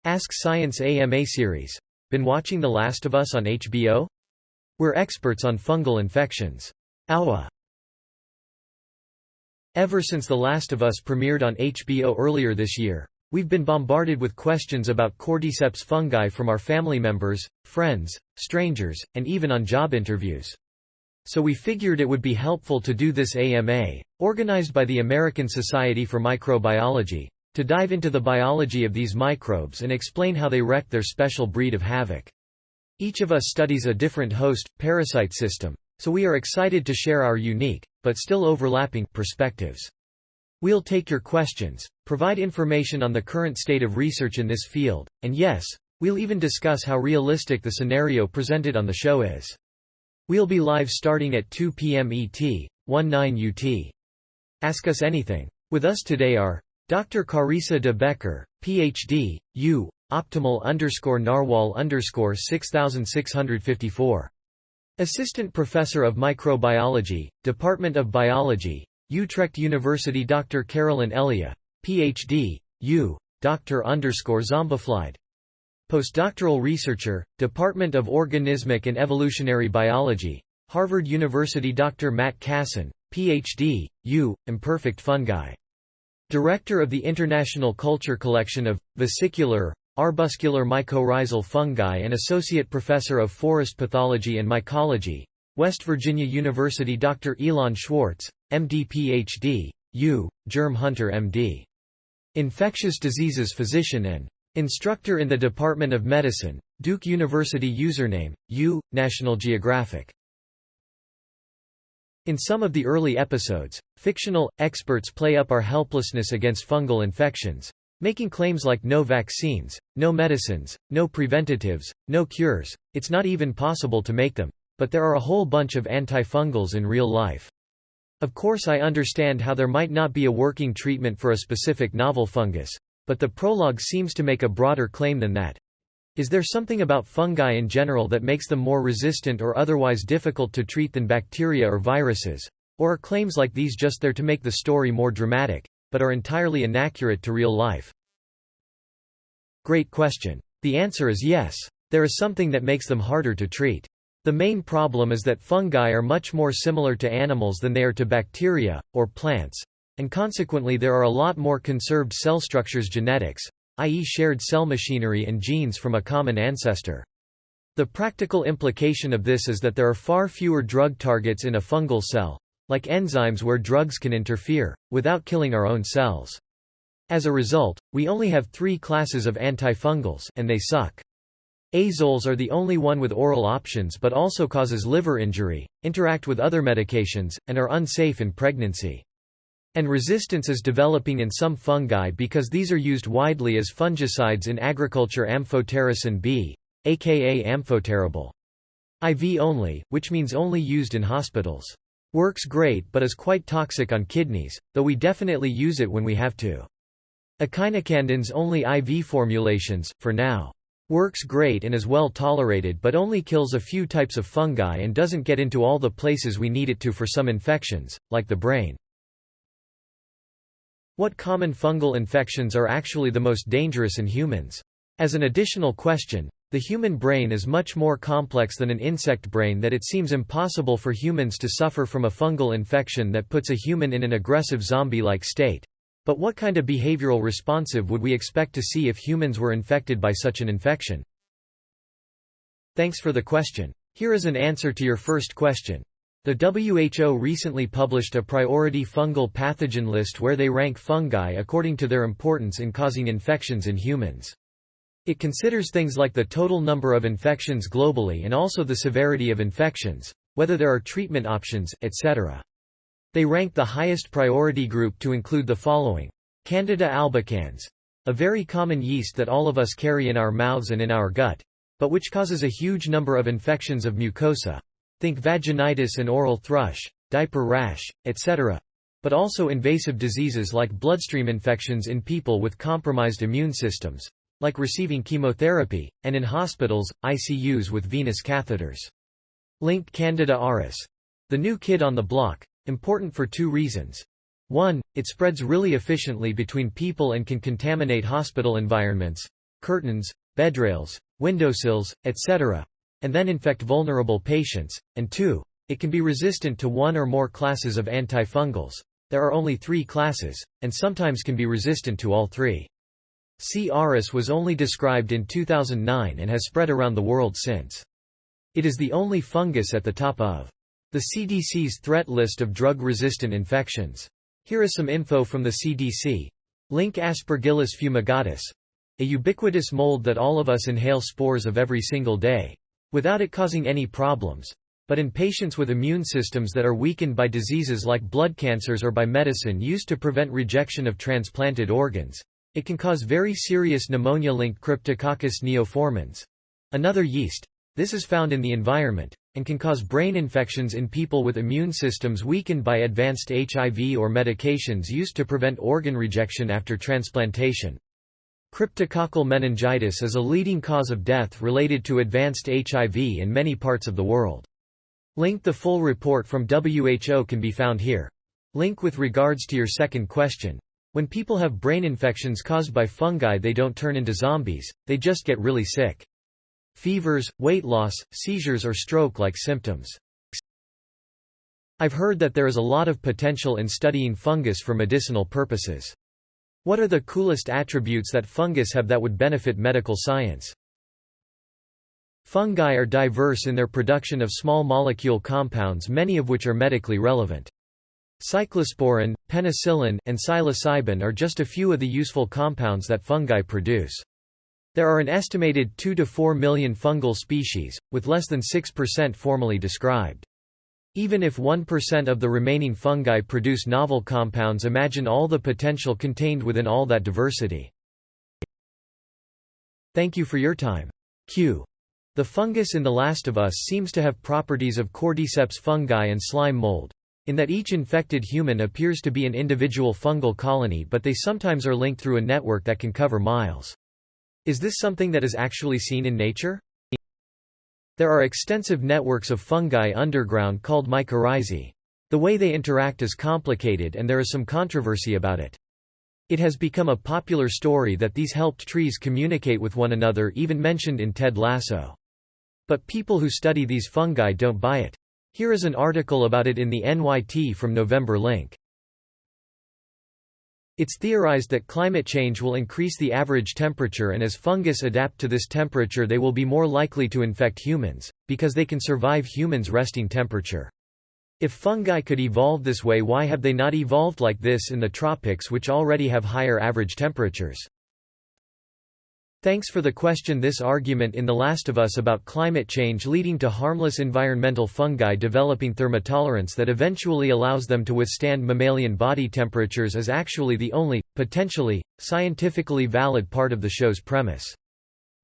AskScience AMA Series. Been watching The Last of Us on HBO? We're experts on fungal infections. AWA. Ever since The Last of Us premiered on HBO earlier this year, we've been bombarded with questions about cordyceps fungi from our family members, friends, strangers, and even on job interviews. So we figured it would be helpful to do this AMA, organized by the American Society for Microbiology, to dive into the biology of these microbes and explain how they wreak their special breed of havoc. Each of us studies a different host, parasite system, so we are excited to share our unique, but still overlapping, perspectives. We'll take your questions, provide information on the current state of research in this field, and yes, we'll even discuss how realistic the scenario presented on the show is. We'll be live starting at 2 p.m. ET, 19 UT. Ask us anything. With us today are Dr. Carissa de Becker, Ph.D., U. Optimal_Narwhal 6654. Assistant Professor of Microbiology, Department of Biology, Utrecht University. Dr. Carolyn Elia, Ph.D., U. Dr._Zombiflied. Postdoctoral Researcher, Department of Organismic and Evolutionary Biology, Harvard University. Dr. Matt Casson, Ph.D., U. Imperfect Fungi. Director of the International Culture Collection of vesicular, arbuscular mycorrhizal fungi and Associate Professor of Forest Pathology and Mycology, West Virginia University. Dr. Elon Schwartz, MD Ph.D., U. Germ Hunter MD. Infectious Diseases Physician and Instructor in the Department of Medicine, Duke University. Username, U. National Geographic. In some of the early episodes, fictional experts play up our helplessness against fungal infections, making claims like no vaccines, no medicines, no preventatives, no cures, it's not even possible to make them, but there are a whole bunch of antifungals in real life. Of course, I understand how there might not be a working treatment for a specific novel fungus, but the prologue seems to make a broader claim than that. Is there something about fungi in general that makes them more resistant or otherwise difficult to treat than bacteria or viruses? Or are claims like these just there to make the story more dramatic, but are entirely inaccurate to real life? Great question. The answer is yes. There is something that makes them harder to treat. The main problem is that fungi are much more similar to animals than they are to bacteria, or plants, and consequently there are a lot more conserved cell structures genetics, i.e. shared cell machinery and genes from a common ancestor. The practical implication of this is that there are far fewer drug targets in a fungal cell, like enzymes where drugs can interfere, without killing our own cells. As a result, we only have 3 classes of antifungals, and they suck. Azoles are the only one with oral options but also causes liver injury, interact with other medications, and are unsafe in pregnancy. And resistance is developing in some fungi because these are used widely as fungicides in agriculture. Amphotericin B, aka amphoterable IV only, which means only used in hospitals. Works great but is quite toxic on kidneys, though we definitely use it when we have to. Echinocandins only IV formulations, for now. Works great and is well tolerated but only kills a few types of fungi and doesn't get into all the places we need it to for some infections, like the brain. What common fungal infections are actually the most dangerous in humans? As an additional question, the human brain is much more complex than an insect brain that it seems impossible for humans to suffer from a fungal infection that puts a human in an aggressive zombie-like state. But what kind of behavioral responsive would we expect to see if humans were infected by such an infection? Thanks for the question. Here is an answer to your first question. The WHO recently published a priority fungal pathogen list where they rank fungi according to their importance in causing infections in humans. It considers things like the total number of infections globally and also the severity of infections, whether there are treatment options, etc. They rank the highest priority group to include the following: Candida albicans, a very common yeast that all of us carry in our mouths and in our gut, but which causes a huge number of infections of mucosa. Think vaginitis and oral thrush, diaper rash, etc. But also invasive diseases like bloodstream infections in people with compromised immune systems, like receiving chemotherapy, and in hospitals, ICUs with venous catheters. Linked Candida auris, the new kid on the block, important for 2 reasons. 1. It spreads really efficiently between people and can contaminate hospital environments. curtains, bedrails, windowsills, etc., and then infect vulnerable patients, and 2. It can be resistant to one or more classes of antifungals. There are only 3 classes, and sometimes can be resistant to all 3. C. auris was only described in 2009 and has spread around the world since. It is the only fungus at the top of the CDC's threat list of drug-resistant infections. Here is some info from the CDC. Link: Aspergillus fumigatus, a ubiquitous mold that all of us inhale spores of every single day, without it causing any problems. But in patients with immune systems that are weakened by diseases like blood cancers or by medicine used to prevent rejection of transplanted organs, it can cause very serious pneumonia. Link: Cryptococcus neoformans, another yeast. This is found in the environment, and can cause brain infections in people with immune systems weakened by advanced HIV or medications used to prevent organ rejection after transplantation. Cryptococcal meningitis is a leading cause of death related to advanced HIV in many parts of the world. Link: the full report from WHO can be found here. Link: with regards to your second question, when people have brain infections caused by fungi, they don't turn into zombies, they just get really sick. Fevers, weight loss, seizures or stroke-like symptoms. I've heard that there is a lot of potential in studying fungus for medicinal purposes. What are the coolest attributes that fungus have that would benefit medical science? Fungi are diverse in their production of small molecule compounds, many of which are medically relevant. Cyclosporin, penicillin, and psilocybin are just a few of the useful compounds that fungi produce. There are an estimated 2 to 4 million fungal species, with less than 6% formally described. Even if 1% of the remaining fungi produce novel compounds, imagine all the potential contained within all that diversity. Thank you for your time. Q. The fungus in The Last of Us seems to have properties of cordyceps fungi and slime mold, in that each infected human appears to be an individual fungal colony, but they sometimes are linked through a network that can cover miles. Is this something that is actually seen in nature? There are extensive networks of fungi underground called mycorrhizae. The way they interact is complicated and there is some controversy about it. It has become a popular story that these helped trees communicate with one another, even mentioned in Ted Lasso. But people who study these fungi don't buy it. Here is an article about it in the NYT from November. Link. It's theorized that climate change will increase the average temperature, and as fungus adapt to this temperature they will be more likely to infect humans, because they can survive humans' resting temperature. If fungi could evolve this way, why have they not evolved like this in the tropics, which already have higher average temperatures? Thanks for the question. This argument in The Last of Us about climate change leading to harmless environmental fungi developing thermotolerance that eventually allows them to withstand mammalian body temperatures is actually the only, potentially, scientifically valid part of the show's premise.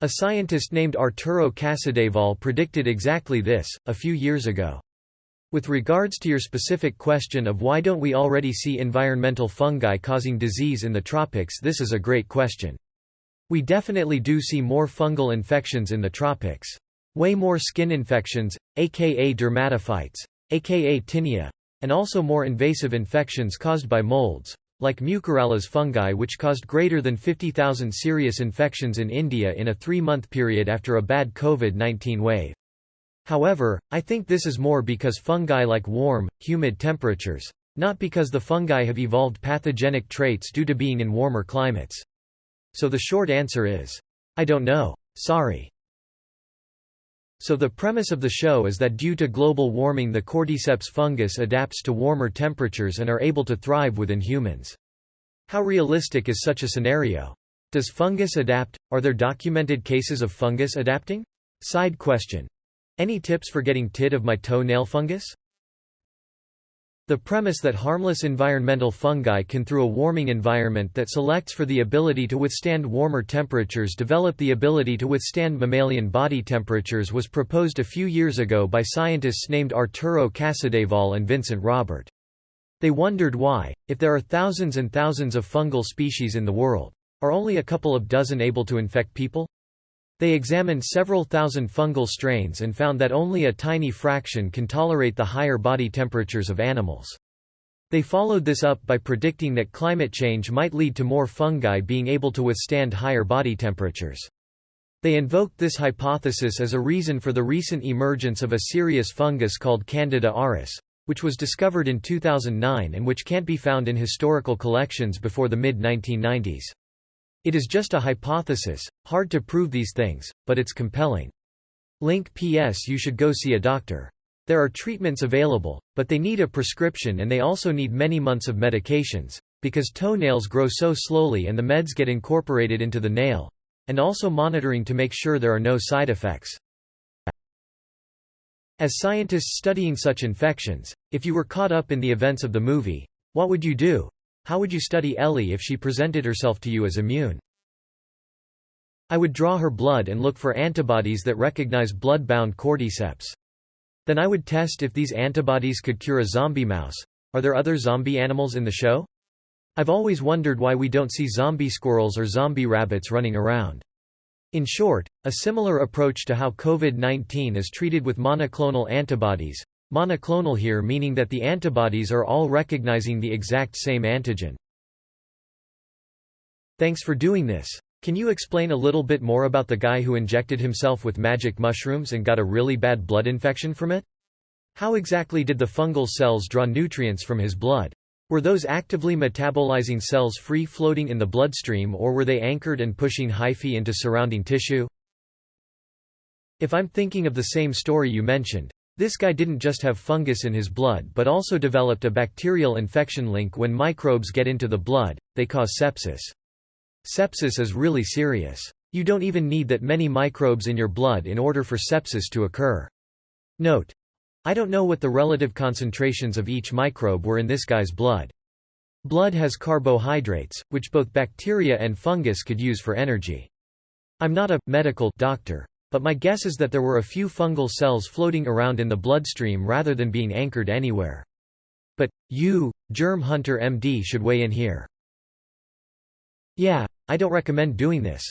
A scientist named Arturo Casadevall predicted exactly this, a few years ago. With regards to your specific question of why don't we already see environmental fungi causing disease in the tropics, this is a great question. We definitely do see more fungal infections in the tropics. Way more skin infections, aka dermatophytes, aka tinea, and also more invasive infections caused by molds, like Mucorales fungi, which caused greater than 50,000 serious infections in India in a 3-month period after a bad COVID-19 wave. However, I think this is more because fungi like warm, humid temperatures, not because the fungi have evolved pathogenic traits due to being in warmer climates. So the short answer is, I don't know. Sorry. So the premise of the show is that due to global warming the cordyceps fungus adapts to warmer temperatures and are able to thrive within humans. How realistic is such a scenario? Does fungus adapt? Are there documented cases of fungus adapting? Side question. Any tips for getting rid of my toenail fungus? The premise that harmless environmental fungi can, through a warming environment that selects for the ability to withstand warmer temperatures, develop the ability to withstand mammalian body temperatures, was proposed a few years ago by scientists named Arturo Casadevall and Vincent Robert. They wondered why, if there are thousands and thousands of fungal species in the world, are only a couple of dozen able to infect people? They examined several thousand fungal strains and found that only a tiny fraction can tolerate the higher body temperatures of animals. They followed this up by predicting that climate change might lead to more fungi being able to withstand higher body temperatures. They invoked this hypothesis as a reason for the recent emergence of a serious fungus called Candida auris, which was discovered in 2009 and which can't be found in historical collections before the mid-1990s. It is just a hypothesis, hard to prove these things, but it's compelling. Link PS You should go see a doctor. There are treatments available, but they need a prescription and they also need many months of medications, because toenails grow so slowly and the meds get incorporated into the nail, and also monitoring to make sure there are no side effects. As scientists studying such infections, if you were caught up in the events of the movie, what would you do? How would you study Ellie if she presented herself to you as immune? I would draw her blood and look for antibodies that recognize blood-bound cordyceps. Then I would test if these antibodies could cure a zombie mouse. Are there other zombie animals in the show? I've always wondered why we don't see zombie squirrels or zombie rabbits running around. In short, a similar approach to how COVID-19 is treated with monoclonal antibodies. Monoclonal here meaning that the antibodies are all recognizing the exact same antigen. Thanks for doing this. Can you explain a little bit more about the guy who injected himself with magic mushrooms and got a really bad blood infection from it? How exactly did the fungal cells draw nutrients from his blood? Were those actively metabolizing cells free-floating in the bloodstream or were they anchored and pushing hyphae into surrounding tissue? If I'm thinking of the same story you mentioned, this guy didn't just have fungus in his blood but also developed a bacterial infection link. When microbes get into the blood, they cause sepsis. Sepsis is really serious. You don't even need that many microbes in your blood in order for sepsis to occur. Note: I don't know what the relative concentrations of each microbe were in this guy's blood. Blood has carbohydrates, which both bacteria and fungus could use for energy. I'm not a medical doctor, but my guess is that there were a few fungal cells floating around in the bloodstream rather than being anchored anywhere. But, you, Germ Hunter MD, should weigh in here. Yeah, I don't recommend doing this.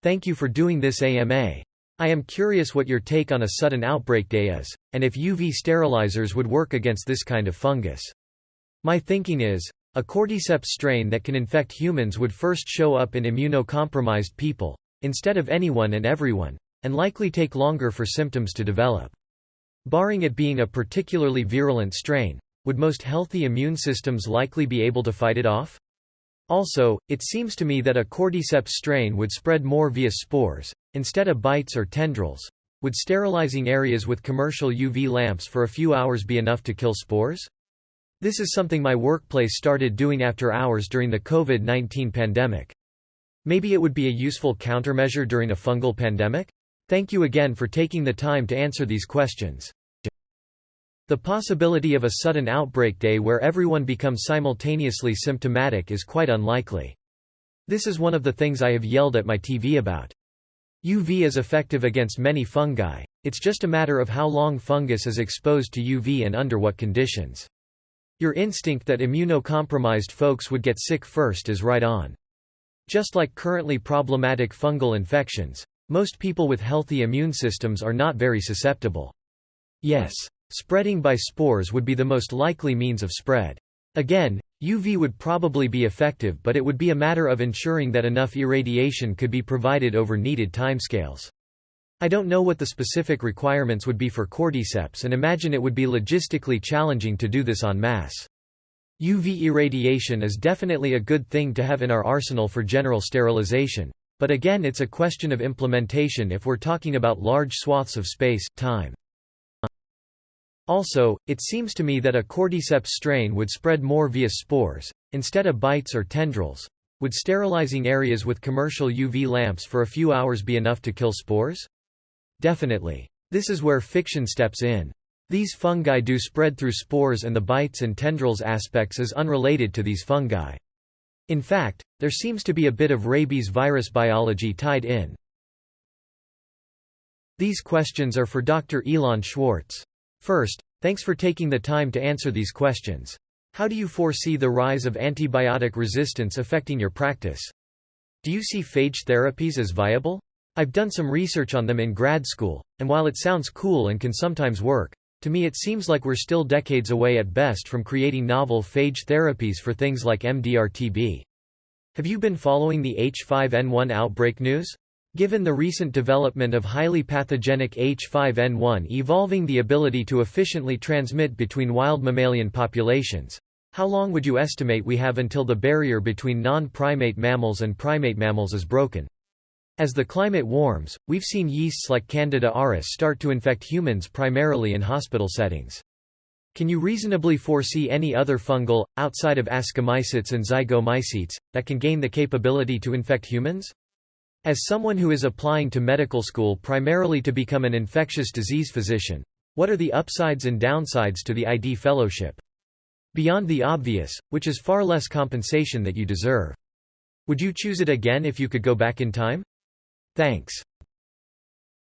Thank you for doing this AMA. I am curious what your take on a sudden outbreak day is, and if UV sterilizers would work against this kind of fungus. My thinking is, a cordyceps strain that can infect humans would first show up in immunocompromised people, instead of anyone and everyone, and likely take longer for symptoms to develop. Barring it being a particularly virulent strain, would most healthy immune systems likely be able to fight it off? Also, it seems to me that a cordyceps strain would spread more via spores, instead of bites or tendrils. Would sterilizing areas with commercial UV lamps for a few hours be enough to kill spores? This is something my workplace started doing after hours during the COVID-19 pandemic. Maybe it would be a useful countermeasure during a fungal pandemic? Thank you again for taking the time to answer these questions. The possibility of a sudden outbreak day where everyone becomes simultaneously symptomatic is quite unlikely. This is one of the things I have yelled at my TV about. UV is effective against many fungi, it's just a matter of how long fungus is exposed to UV and under what conditions. Your instinct that immunocompromised folks would get sick first is right on. Just like currently problematic fungal infections, most people with healthy immune systems are not very susceptible. Yes. Spreading by spores would be the most likely means of spread. Again, UV would probably be effective, but it would be a matter of ensuring that enough irradiation could be provided over needed timescales. I don't know what the specific requirements would be for cordyceps and imagine it would be logistically challenging to do this en masse. UV irradiation is definitely a good thing to have in our arsenal for general sterilization, but again it's a question of implementation if we're talking about large swaths of space, time. Also, it seems to me that a cordyceps strain would spread more via spores, instead of bites or tendrils. Would sterilizing areas with commercial UV lamps for a few hours be enough to kill spores? Definitely. This is where fiction steps in. These fungi do spread through spores and the bites and tendrils aspects is unrelated to these fungi. In fact, there seems to be a bit of rabies virus biology tied in. These questions are for Dr. Elon Schwartz. First, thanks for taking the time to answer these questions. How do you foresee the rise of antibiotic resistance affecting your practice? Do you see phage therapies as viable? I've done some research on them in grad school, and while it sounds cool and can sometimes work, To me it seems like we're still decades away at best from creating novel phage therapies for things like MDR-TB. Have you been following the H5N1 outbreak news? Given the recent development of highly pathogenic H5N1 evolving the ability to efficiently transmit between wild mammalian populations, how long would you estimate we have until the barrier between non-primate mammals and primate mammals is broken? As the climate warms, we've seen yeasts like Candida auris start to infect humans primarily in hospital settings. Can you reasonably foresee any other fungal, outside of ascomycetes and zygomycetes, that can gain the capability to infect humans? As someone who is applying to medical school primarily to become an infectious disease physician, what are the upsides and downsides to the ID fellowship? Beyond the obvious, which is far less compensation that you deserve. Would you choose it again if you could go back in time? Thanks.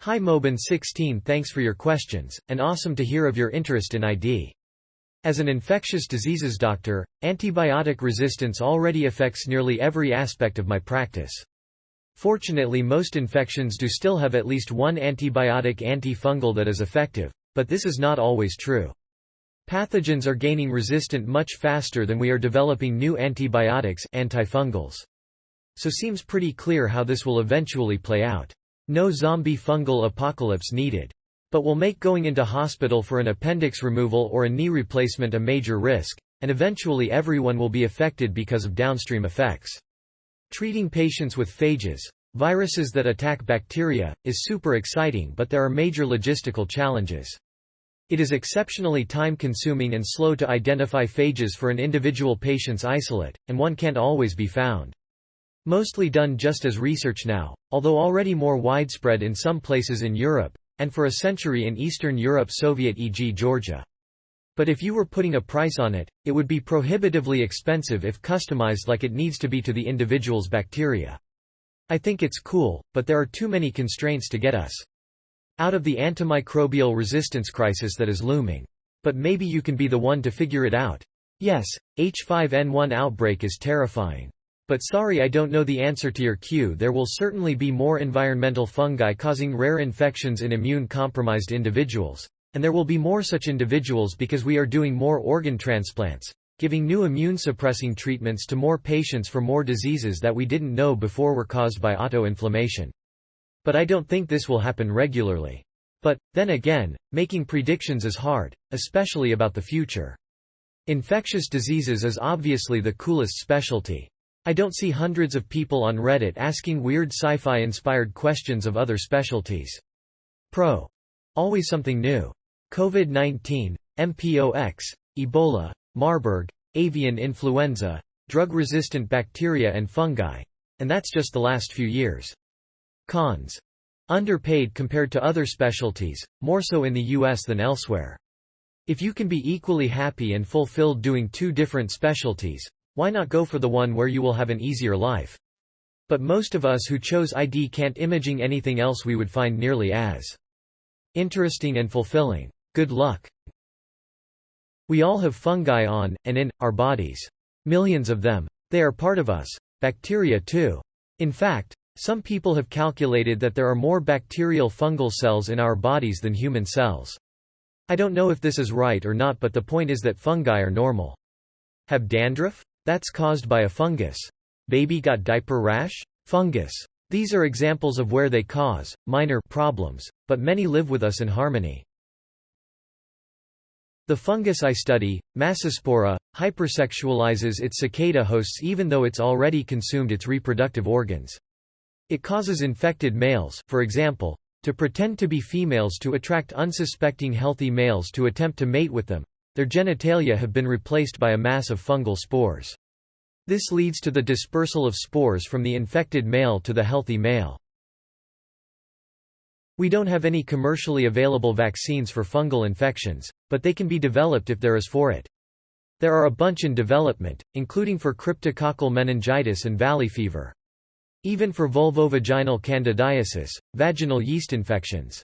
Hi Mobin16, thanks for your questions, and awesome to hear of your interest in ID. As an infectious diseases doctor, antibiotic resistance already affects nearly every aspect of my practice. Fortunately, most infections do still have at least one antibiotic antifungal that is effective, but this is not always true. Pathogens are gaining resistance much faster than we are developing new antibiotics, antifungals. So seems pretty clear how this will eventually play out. No zombie fungal apocalypse needed. But will make going into hospital for an appendix removal or a knee replacement a major risk, and eventually everyone will be affected because of downstream effects. Treating patients with phages, viruses that attack bacteria, is super exciting, but there are major logistical challenges. It is exceptionally time-consuming and slow to identify phages for an individual patient's isolate, and one can't always be found. Mostly done just as research now, although already more widespread in some places in Europe, and for a century in Eastern Europe, Soviet e.g. Georgia. But if you were putting a price on it, it would be prohibitively expensive if customized like it needs to be to the individual's bacteria. I think it's cool, but there are too many constraints to get us out of the antimicrobial resistance crisis that is looming. But maybe you can be the one to figure it out. Yes, H5N1 outbreak is terrifying. But sorry, I don't know the answer to your Q. There will certainly be more environmental fungi causing rare infections in immune-compromised individuals. And there will be more such individuals because we are doing more organ transplants, giving new immune-suppressing treatments to more patients for more diseases that we didn't know before were caused by autoinflammation. But I don't think this will happen regularly. But, then again, making predictions is hard, especially about the future. Infectious diseases is obviously the coolest specialty. I don't see hundreds of people on Reddit asking weird sci-fi inspired questions of other specialties. Always something new. COVID-19, MPOX, Ebola, Marburg, avian influenza, drug-resistant bacteria and fungi. And that's just the last few years. Cons. Underpaid compared to other specialties, more so in the US than elsewhere. If you can be equally happy and fulfilled doing two different specialties, why not go for the one where you will have an easier life? But most of us who chose ID can't imagine anything else we would find nearly as interesting and fulfilling. Good luck. We all have fungi on, and in, our bodies. Millions of them. They are part of us. Bacteria too. In fact, some people have calculated that there are more bacterial fungal cells in our bodies than human cells. I don't know if this is right or not, but the point is that fungi are normal. Have dandruff? That's caused by a fungus. Baby got diaper rash? Fungus. These are examples of where they cause minor problems, but many live with us in harmony. The fungus I study, Massospora, hypersexualizes its cicada hosts even though it's already consumed its reproductive organs. It causes infected males, for example, to pretend to be females to attract unsuspecting healthy males to attempt to mate with them. Their genitalia have been replaced by a mass of fungal spores. This leads to the dispersal of spores from the infected male to the healthy male. We don't have any commercially available vaccines for fungal infections, but they can be developed if there is for it. There are a bunch in development, including for cryptococcal meningitis and valley fever. Even for vulvovaginal candidiasis, vaginal yeast infections.